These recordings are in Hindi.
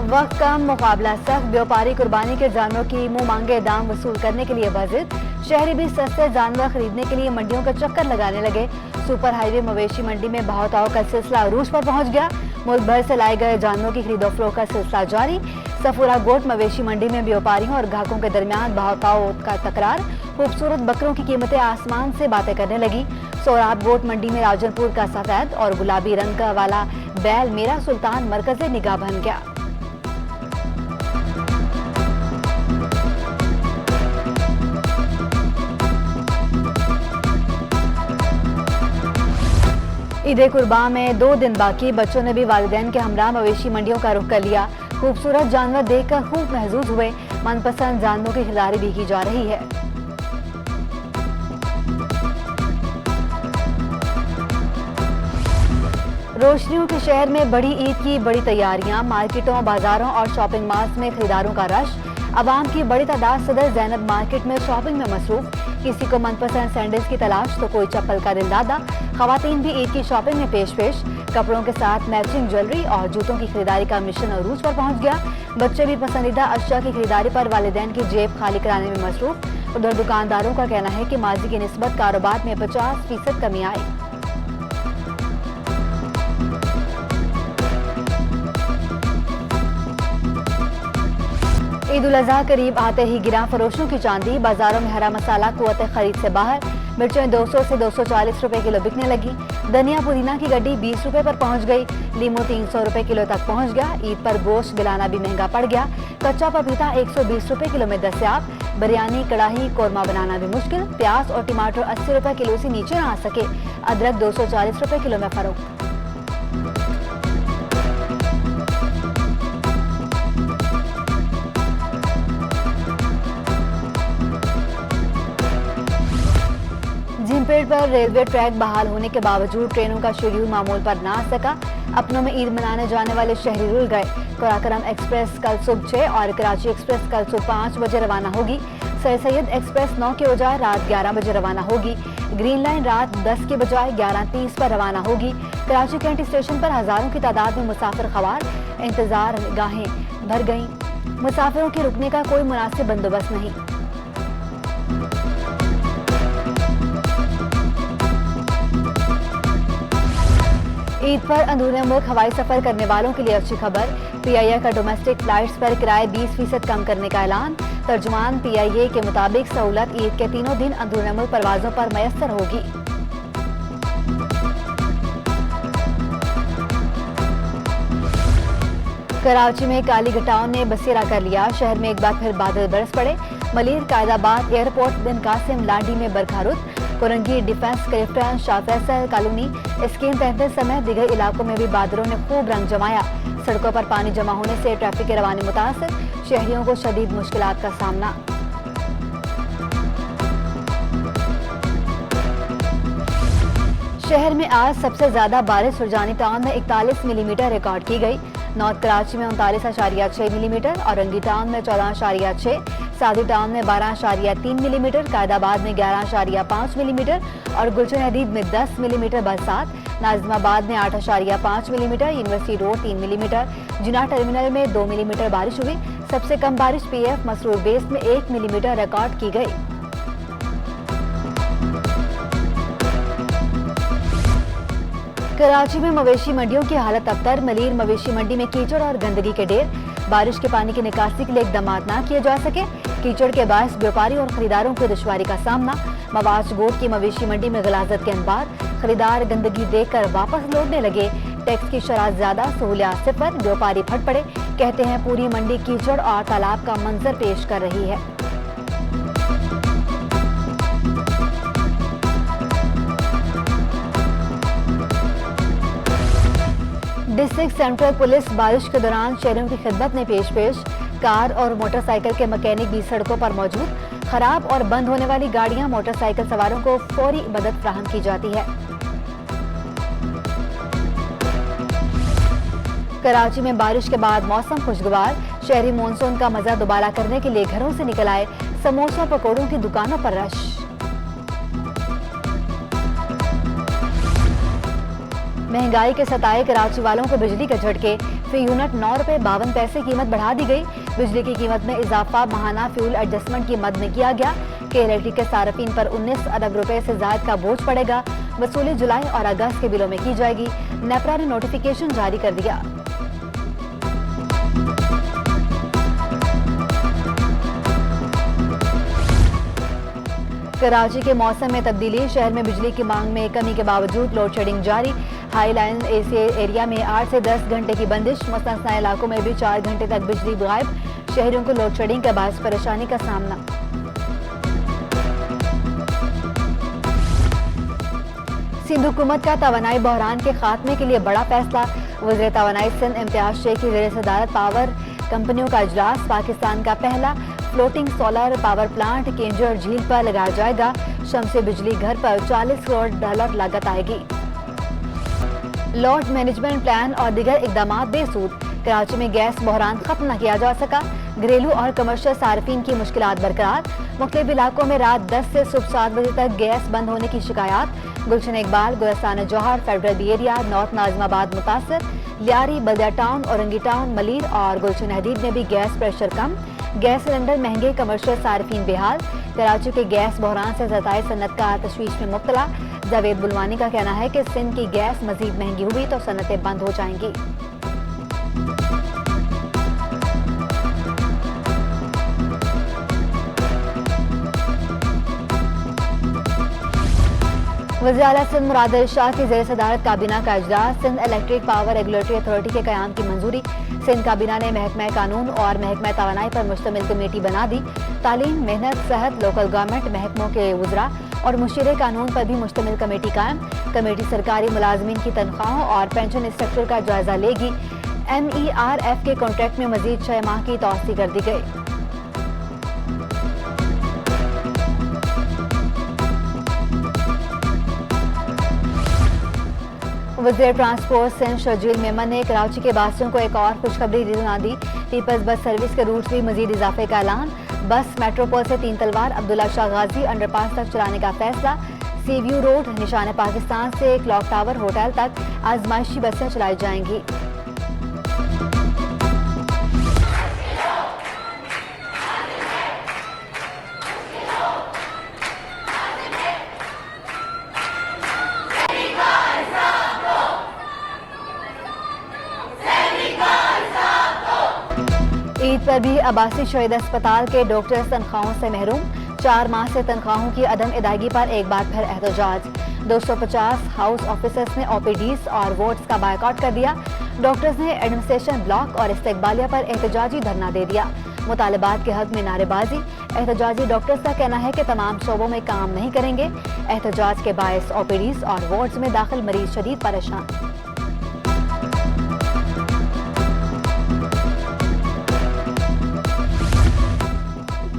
वक्त कम, मुकाबला सख्त, व्यापारी कुर्बानी के जानवरों की मुंह मांगे दाम वसूल करने के लिए बजिद। शहरी भी सस्ते जानवर खरीदने के लिए मंडियों का चक्कर लगाने लगे। सुपर हाईवे मवेशी मंडी में भाव-ताव का सिलसिला अरूज पर पहुंच गया। मुल्क भर से लाए गए जानवरों की खरीदो फरोख्त का सिलसिला जारी। सफूरा गोट मवेशी मंडी में व्यापारियों और ग्राहकों के दरमियान भाव-ताव का तकरार। खूबसूरत बकरों की कीमतें आसमान से बातें करने लगी। सोराब गोट मंडी में राजनपुर का सफेद और गुलाबी रंग वाला बैल मेरा सुल्तान मरकज़े निगाह बन गया। ईद कुर्बान में 2 दिन बाकी, बच्चों ने भी वालिदैन के हमरा मवेशी मंडियों का रुख कर लिया। खूबसूरत जानवर देखकर खूब महजूज हुए। मनपसंद जानवरों की खरीदारी भी की जा रही है। रोशनियों के शहर में बड़ी ईद की बड़ी तैयारियां। मार्केटों, बाजारों और शॉपिंग मॉल्स में खरीदारों का रश। आवाम की बड़ी तादाद सदर ज़ैनब मार्केट में शॉपिंग में मसरूफ। किसी को मनपसंद सैंडल्स की तलाश तो कोई चप्पल का दिलदादा। खवातीन भी ईद की शॉपिंग में पेश कपड़ों के साथ मैचिंग ज्वेलरी और जूतों की खरीदारी का मिशन अरूज पर पहुंच गया। बच्चे भी पसंदीदा अशिया की खरीदारी पर वालिदैन की जेब खाली कराने में मसरूफ। उधर दुकानदारों का कहना है कि माजी की निस्बत कारोबार में 50% कमी आई। ईद उल अजहा करीब आते ही गिरा फरोशों की चांदी। बाजारों में हरा मसाला कुव्वत खरीद से बाहर। मिर्चें 200 से 240 रुपए किलो बिकने लगी। धनिया पुदीना की गड्डी 20 रुपए पर पहुंच गई। लीमू 300 रुपए किलो तक पहुंच गया। ईद पर गोश्त गिलाना भी महंगा पड़ गया। कच्चा पपीता 120 रुपए किलो में दस्तयाब। बिरयानी, कड़ाही, कोरमा बनाना भी मुश्किल। प्याज और टमाटर 80 रुपए किलो से नीचे न आ सके। अदरक 240 रुपए किलो में फरोख्त। जिमपेड़ पर रेलवे ट्रैक बहाल होने के बावजूद ट्रेनों का शेड्यूल मामूल पर ना आ सका। अपनों में ईद मनाने जाने वाले शहरी रुल गए। कराकरम एक्सप्रेस कल सुबह 6 और कराची एक्सप्रेस कल सुबह 5 बजे रवाना होगी। सर सैयद एक्सप्रेस 9 के बजाय रात 11 बजे रवाना होगी। ग्रीन लाइन रात 10 के बजाय 11:30 पर रवाना होगी। कराची कैंट स्टेशन पर हजारों की तादाद में मुसाफिर खवार। इंतजार गाहें भर गईं। मुसाफिरों के रुकने का कोई मुनासिब बंदोबस्त नहीं। ईद पर अंदरूनी मुल्क हवाई सफर करने वालों के लिए अच्छी खबर। PIA का डोमेस्टिक फ्लाइट्स पर किराए 20% कम करने का ऐलान। तर्जुमान PIA के मुताबिक सहूलत ईद के तीनों दिन अंदरूनी मुल्क परवाजों पर मयस्सर होगी। कराची में काली घटाओं ने बसेरा कर लिया। शहर में एक बार फिर बादल बरस पड़े। मलिर, कायदाबाद, एयरपोर्ट, बिन कासिम, लाडी में बरखा रुत। Korangi, defence, Clifton, Shah Faisal colony, scheme 33 समेत दीगर इलाकों में भी बादलों ने खूब रंग जमाया। सड़कों पर पानी जमा होने से ट्रैफिक की रवानी मुतासर। शहरियों को शदीद मुश्किलात का सामना। शहर में आज सबसे ज्यादा बारिश सुरजानी टाउन में 41 मिलीमीटर रिकॉर्ड की गई। नॉर्थ कराची में 39.6 मिलीमीटर, औरंगी टाउन में 14.6, सादी टाउन में 12.3 मिलीमीटर, कायदाबाद में 11.5 मिलीमीटर और गुलशन हदीद में 10 मिलीमीटर बरसात। नाजिमाबाद में 8.5 मिलीमीटर, यूनिवर्सिटी रोड 3 मिलीमीटर, जिना टर्मिनल में 2 मिलीमीटर बारिश हुई। सबसे कम बारिश PF मसरूर बेस में 1 मिलीमीटर रिकॉर्ड की गई। कराची में मवेशी मंडियों की हालत अबतर। मलीर मवेशी मंडी में कीचड़ और गंदगी के ढेर। बारिश के पानी की निकासी के लिए इकदाम ना किए जा सके। कीचड़ के बायस व्यापारी और खरीदारों को दुश्वारी का सामना। मवाज गोट की मवेशी मंडी में गलाजत के अनबार। खरीदार गंदगी देखकर वापस लौटने लगे। टैक्स की शरह ज्यादा, सहूलियात सिफर। व्यापारी फट पड़े। कहते हैं पूरी मंडी कीचड़ और तालाब का मंजर पेश कर रही है। डिस्ट्रिक्ट सेंट्रल पुलिस बारिश के दौरान शहरों की खिदमत में पेश कार और मोटरसाइकिल के मैकेनिक भी सड़कों पर मौजूद। खराब और बंद होने वाली गाड़ियां मोटरसाइकिल सवारों को फौरी मदद फराहम की जाती है। कराची में बारिश के बाद मौसम खुशगवार। शहरी मानसून का मजा दोबारा करने के लिए घरों से निकल आए। समोसा पकौड़ों की दुकानों पर रश। महंगाई के सताए कराची वालों को बिजली के झटके। फी यूनिट 9 रुपये 52 पैसे कीमत बढ़ा दी गई। बिजली की कीमत में इजाफा माहाना फ्यूल एडजस्टमेंट की मद में किया गया। KLLT के सार्फिन पर 19 अरब रुपए से ज्यादा का बोझ पड़ेगा। वसूली जुलाई और अगस्त के बिलों में की जाएगी। नेपरा ने नोटिफिकेशन जारी कर दिया। कराची के मौसम में तब्दीली। शहर में बिजली की मांग में कमी के बावजूद लोड शेडिंग जारी। हाई लाइन एरिया में 8 से 10 घंटे की बंदिश। मुस्तस्ना इलाकों में भी 4 घंटे तक बिजली गायब। शहरियों को लोड शेडिंग के बायस परेशानी का सामना। सिंध हुकूमत का तवानाई बहरान के खात्मे के लिए बड़ा फैसला। वज़ीर तवानाई सिंध इम्तियाज शेख की ज़ेर सदारत पावर कंपनियों का इजलास। पाकिस्तान का पहला floating solar power plant Keonjhar झील पर लगाया जाएगा। शमसी बिजली घर पर $40 करोड़ लागत आएगी। लॉर्ड मैनेजमेंट प्लान और दीगर इकदाम बेसूद। कराची में गैस बहरान खत्म न किया जा सका। घरेलू और कमर्शियल सार्फिन की मुश्किलात बरकरार। मुख्तलिफ इलाकों में रात 10 से सुबह 7 बजे तक गैस बंद होने की शिकायत। Gulshan Iqbal, Gulistan Jauhar, federal B area, north Nazimabad मुतासर। लियारी, बल्दिया टाउन, औरंगी टाउन, मलीर और गुलशन हदीद में भी गैस प्रेशर कम। गैस सिलेंडर महंगे, कमर्शियल सार्फिन बेहाल। कराची के गैस बहरान से ज़ताए सनतकार तशवीश में मुब्तला। जावेद बुलवानी का कहना है कि सिंध की गैस मजीद महंगी हुई तो सनतें बंद हो जाएंगी। वज़ीर आला सिंध मुराद अली शाह की ज़ेर सदारत काबीना का इजलास। Sindh electric power regulatory authority के क़याम की मंजूरी। सिंध काबीना ने महकमा कानून और महकमा तवानाई पर मुश्तमिल कमेटी बना दी। तालीम, मेहनत, सेहत, लोकल गवर्नमेंट महकमों के वज़रा और मुशीरे कानून पर भी मुश्तमिल कमेटी कायम। कमेटी सरकारी मुलाजमीन की तनख्वाहों और पेंशन स्ट्रक्चर का जायजा लेगी। MERF के कॉन्ट्रैक्ट में मजीद 6 माह की तौसी कर दी गई। वज़ीर ट्रांसपोर्ट सिंध शर्जील मेमन ने कराची के बासियों को एक और खुशखबरी सुना दी। पीपल्स बस सर्विस के रूट भी मजीद इजाफे का ऐलान। बस मेट्रोपोल से 3 तलवार, अब्दुल्ला शाह गाजी अंडरपास तक चलाने का फैसला। सी व्यू रोड, निशान पाकिस्तान से क्लॉक टावर होटल तक आजमाइशी बसें चलाई जाएंगी। ईद पर भी अब्बासी शहीद अस्पताल के डॉक्टर्स तनख्वाहों से महरूम। 4 माह से तनख्वाहों की अदम अदायगी पर एक बार फिर एहतजाज। 250 हाउस ऑफिसर्स ने OPDs और वार्ड्स का बायकॉट कर दिया। डॉक्टर्स ने एडमिनिस्ट्रेशन ब्लॉक और इस्तेकबालिया पर एहतजाजी धरना दे दिया। मुतालबात के हक में नारेबाजी। एहतजाजी डॉक्टर्स का कहना है कि तमाम शोबों में काम नहीं करेंगे। एहतजाज के बायस OPDs और वार्ड्स में दाखिल मरीज शदीद परेशान।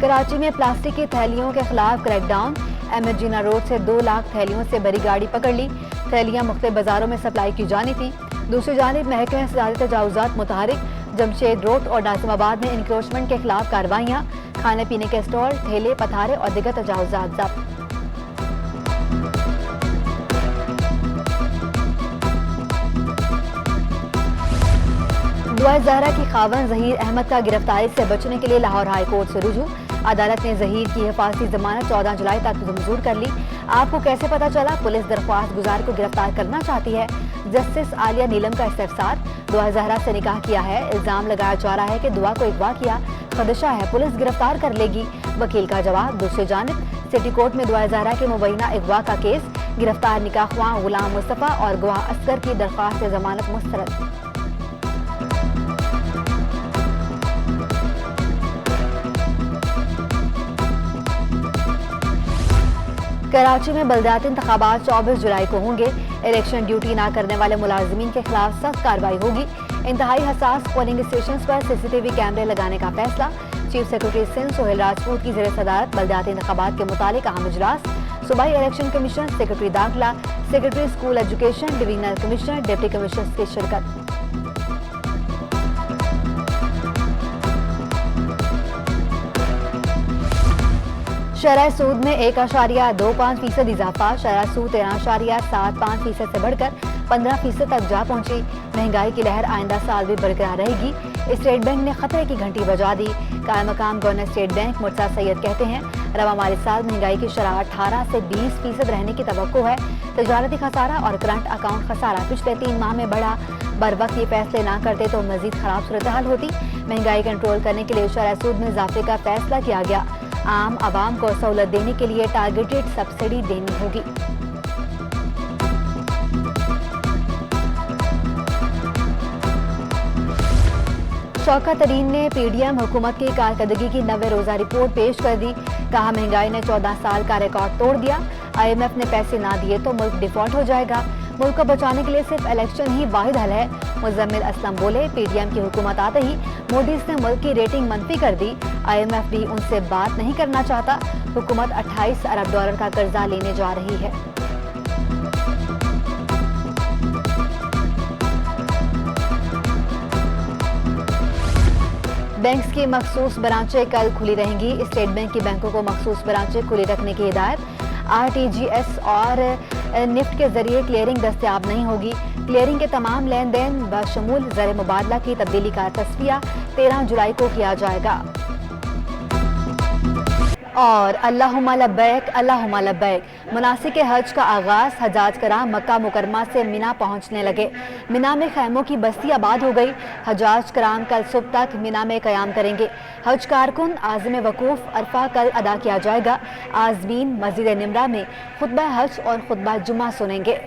कराची में प्लास्टिक की थैलियों के खिलाफ क्रैकडाउन। अहमद जीना रोड से 2 लाख थैलियों से भरी गाड़ी पकड़ ली। थैलियां मुख्तलिफ बाजारों में सप्लाई की जानी थी। दूसरी जानिब महकमे से ज़्यादा तजावुज़ात मुतहरिक। जमशेद रोड और नाज़िमाबाद में इंक्रोचमेंट के खिलाफ कार्रवाइयाँ। खाने पीने के स्टॉल, ठेले, पथारे और दिगर तजावुज़ात जब्त। दुआ ज़हरा की खावन ज़हीर अहमद का गिरफ्तारी से बचने के लिए लाहौर हाई कोर्ट से रुजू। अदालत ने ज़हीर की हिफाजती जमानत 14 जुलाई तक मंजूर कर ली। आपको कैसे पता चला पुलिस दरख्वास्त गुजार को गिरफ्तार करना चाहती है? जस्टिस आलिया नीलम का इस्तिफसार। दुआ ज़हरा से निकाह किया है। इल्जाम लगाया जा रहा है कि दुआ को अगवा किया। खदशा है पुलिस गिरफ्तार कर लेगी। वकील का जवाब। दूसरी जानिब सिटी कोर्ट में दुआ ज़हरा के मुबैना अगवा का केस। गिरफ्तार निकाह ख्वाह गुलाम मुस्तफ़ा और गवाह असगर की दरख्वास्त जमानत मुस्तरद। कराची में बल्दियाती इंतखाबात 24 जुलाई को होंगे। इलेक्शन ड्यूटी न करने वाले मुलाजिमीन के खिलाफ सख्त कार्रवाई होगी। इंतहाई हसास पोलिंग स्टेशन पर CCTV कैमरे लगाने का फैसला। चीफ सेक्रेटरी सिंध सोहेल राजपूत की ज़ेर सदारत बल्दियाती इंतखाबात के मुतालिक अहम इजलास। सूबाई इलेक्शन कमीशन, सेक्रेटरी दाखिला, secretary school education, divisional commissioner, deputy commissioner की शिरकत। शरह सूद में 1.25% इजाफा। शरह सूद 13.75% से बढ़कर 15% तक जा पहुंची। महंगाई की लहर आइंदा साल भी बरकरार रहेगी। स्टेट बैंक ने खतरे की घंटी बजा दी। कायम मकाम governor state bank Murtaza Syed कहते हैं, रवा माली साल महंगाई की शरह 18 से 20% रहने की तवक्को है। तजारती खसारा और करंट अकाउंट खसारा पिछले 3 माह में बढ़ा। बर वक्त ये फैसले ना करते तो मजीद खराब सूरत हाल होती। महंगाई कंट्रोल करने के लिए शरह सूद में इजाफे का फैसला किया गया। आम आवाम को सहूलत देने के लिए टारगेटेड सब्सिडी देनी होगी। शौकत तरीन ने पीडीएम हुकूमत की कारकर्दगी की 90 रोजा रिपोर्ट पेश कर दी। कहा, महंगाई ने 14 साल का रिकॉर्ड तोड़ दिया। IMF ने पैसे ना दिए तो मुल्क डिफॉल्ट हो जाएगा। मुल्क को बचाने के लिए सिर्फ इलेक्शन ही वाहिद हल है। मुजम्मिल असलम बोले, पीडीएम की हुकूमत आते ही मूडीज ने मुल्क की रेटिंग मंफी कर दी। IMF भी उनसे बात नहीं करना चाहता। हुकूमत 28 अरब डॉलर का कर्जा लेने जा रही है। बैंक्स की मखसूस ब्रांचें कल खुली रहेंगी। स्टेट बैंक की बैंकों को मखसूस ब्रांचें खुली रखने की हिदायत। RTGS और निफ्ट के जरिए क्लियरिंग दस्तयाब नहीं होगी। क्लियरिंग के तमाम लेन देन बशमूल ज़र मुबादला की तब्दीली का तस्फिया 13 जुलाई को किया जाएगा। और अल्लाहुम्मा लब्बैक मुनासिक हज का आगाज। हजाज कराम मक्का मुकरमा से मिना पहुंचने लगे। मिना में खैमों की बस्ती आबाद हो गई। हजाज कराम कल सुबह तक मिना में कयाम करेंगे। हज कारकुन आज़म वकूफ अरफा कल अदा किया जाएगा। आज़मीन मस्जिद निमरा में खुतबा हज और खुतबा जुमा सुनेंगे।